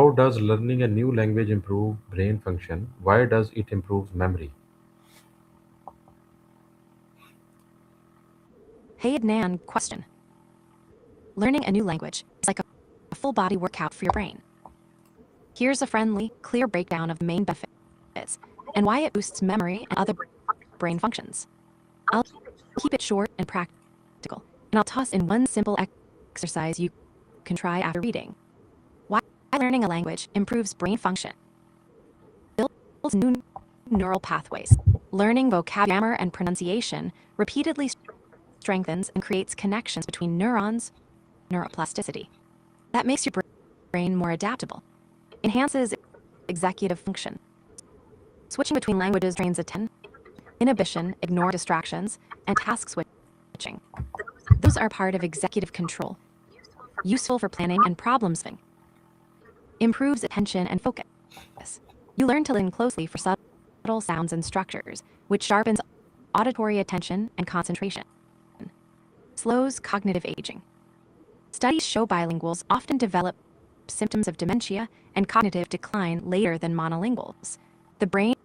How does learning a new language improve brain function? Why does it improve memory? Hey Adnan, question. Learning a new language is like a full body workout for your brain. Here's a friendly, clear breakdown of the main benefits and why it boosts memory and other brain functions. I'll keep it short and practical, and I'll toss in one simple exercise you can try after reading. Why learning a language improves brain function. Builds new neural pathways. Learning vocabulary, grammar, and pronunciation repeatedly strengthens and creates connections between neurons, neuroplasticity. That makes your brain more adaptable. Enhances executive function. Switching between languages trains attention, inhibition, ignore distractions, and task switching. Those are part of executive control, useful for planning and problem solving. Improves attention and focus. You learn to listen closely for subtle sounds and structures, which sharpens auditory attention and concentration. Slows cognitive aging. Studies show bilinguals often develop symptoms of dementia and cognitive decline later than monolinguals. The brain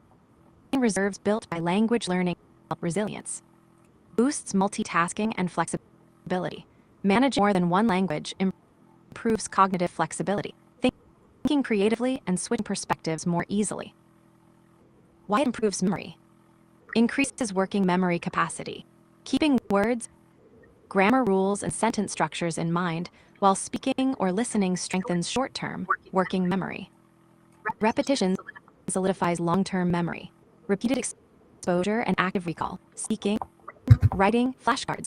reserves built by language learning resilience. Boosts multitasking and flexibility. Managing more than one language improves cognitive flexibility, thinking creatively and switching perspectives more easily. Why it improves memory. Increases working memory capacity. Keeping words, grammar rules, and sentence structures in mind while speaking or listening strengthens short-term working memory. Repetition solidifies long-term memory. Repeated exposure and active recall. Speaking, writing, flashcards.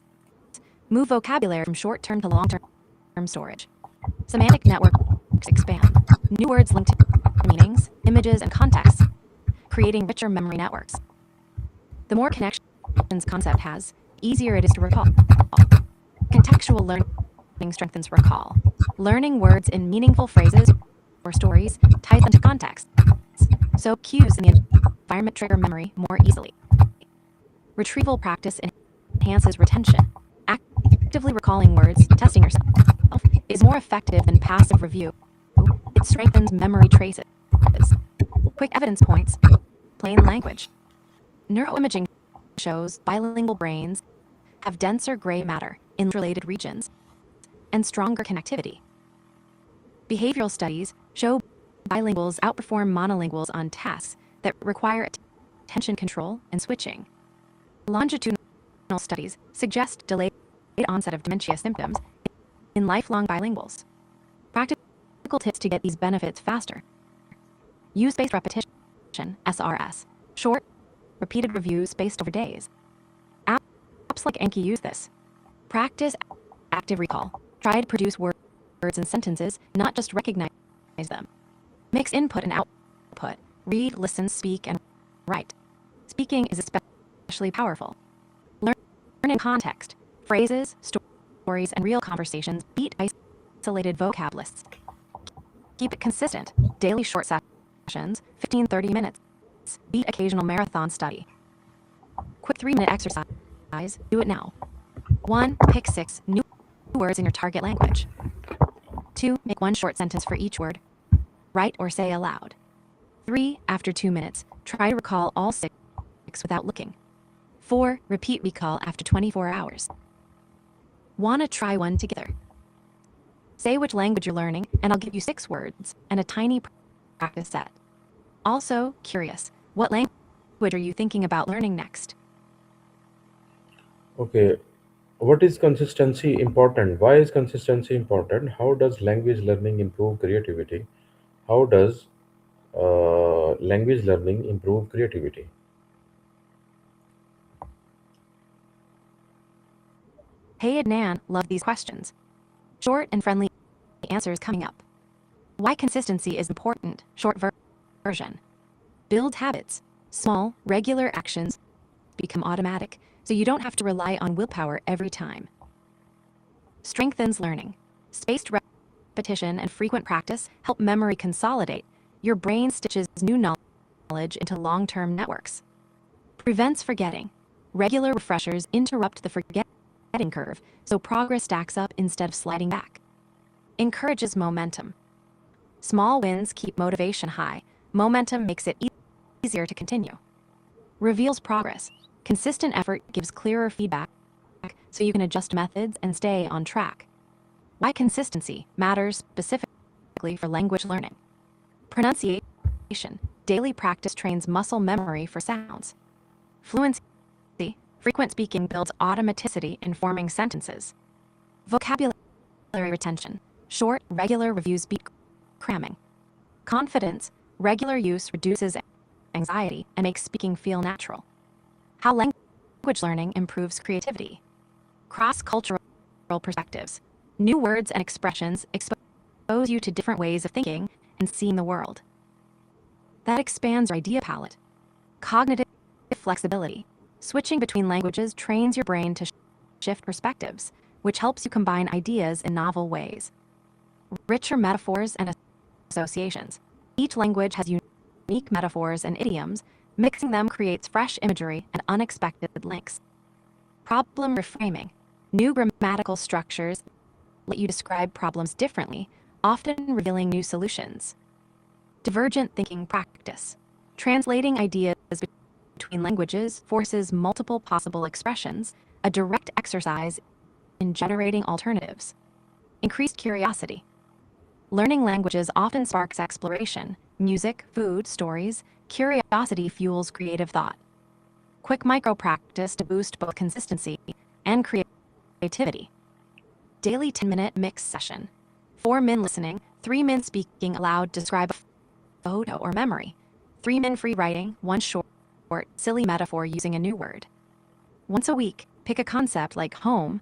Move vocabulary from short-term to long-term storage. Semantic networks expand. New words linked to meanings, images, and contexts, creating richer memory networks. The more connections concept has, easier it is to recall. Contextual learning strengthens recall. Learning words in meaningful phrases or stories ties them to context, so cues in the environment trigger memory more easily. Retrieval practice enhances retention. Actively recalling words, testing yourself, is more effective than passive review. It strengthens memory traces. Quick evidence points, plain language. Neuroimaging shows bilingual brains have denser gray matter in related regions and stronger connectivity. Behavioral studies show bilinguals outperform monolinguals on tasks that require attention control and switching. Longitudinal studies suggest delayed onset of dementia symptoms in lifelong bilinguals. Practical tips to get these benefits faster. Use spaced repetition, SRS. Short, repeated reviews spaced over days. Apps like Anki use this. Practice active recall. Try to produce words and sentences, not just recognize them. Mix input and output. Read, listen, speak, and write. Speaking is especially powerful. Learn in context. Phrases, stories, and real conversations beat isolated vocab lists. Keep it consistent. Daily short sessions, 15-30 minutes. Beat occasional marathon study. Quick 3-minute exercise. Do it now. 1. Pick 6 new words in your target language. 2. Make one short sentence for each word. Write or say aloud. 3. After 2 minutes, try to recall all 6 without looking. 4. Repeat recall after 24 hours. Wanna try one together? Say which language you're learning, and I'll give you 6 words and a tiny practice set. Also, curious, what language are you thinking about learning next? Okay, what is consistency important? Why is consistency important? How does language learning improve creativity? How does language learning improve creativity? Hey Adnan, love these questions. Short and friendly answers coming up. Why consistency is important, short version. Build habits. Small, regular actions become automatic, so you don't have to rely on willpower every time. Strengthens learning. Spaced repetition and frequent practice help memory consolidate. Your brain stitches new knowledge into long-term networks. Prevents forgetting. Regular refreshers interrupt the forgetting curve, so progress stacks up instead of sliding back. Encourages momentum. Small wins keep motivation high. Momentum makes it easier to continue. Reveals progress. Consistent effort gives clearer feedback so you can adjust methods and stay on track. Why consistency matters specifically for language learning. Pronunciation. Daily practice trains muscle memory for sounds. Fluency. Frequent speaking builds automaticity in forming sentences. Vocabulary retention. Short, regular reviews beat cramming. Confidence. Regular use reduces anxiety and makes speaking feel natural. How language learning improves creativity. Cross-cultural perspectives. New words and expressions expose you to different ways of thinking and seeing the world. That expands your idea palette. Cognitive flexibility. Switching between languages trains your brain to shift perspectives, which helps you combine ideas in novel ways. Richer metaphors and associations. Each language has unique metaphors and idioms. Mixing them creates fresh imagery and unexpected links. Problem reframing. New grammatical structures let you describe problems differently, often revealing new solutions. Divergent thinking practice. Translating ideas between languages forces multiple possible expressions, a direct exercise in generating alternatives. Increased curiosity. Learning languages often sparks exploration. Music, food, stories. Curiosity fuels creative thought. Quick micro practice to boost both consistency and creativity. Daily 10-minute mix session. 4-min listening, 3-min speaking aloud, describe a photo or memory. 3-min free writing, 1 short, silly metaphor using a new word. Once a week, pick a concept like home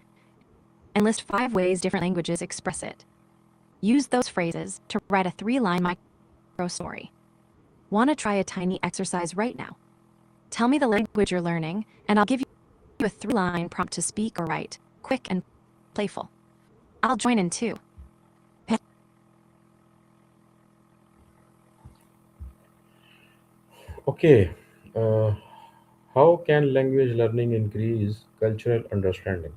and list 5 ways different languages express it. Use those phrases to write a 3-line micro story. Want to try a tiny exercise right now? Tell me the language you're learning, and I'll give you a 3-line prompt to speak or write, quick and playful. I'll join in too. Okay, uh, how can language learning increase cultural understanding?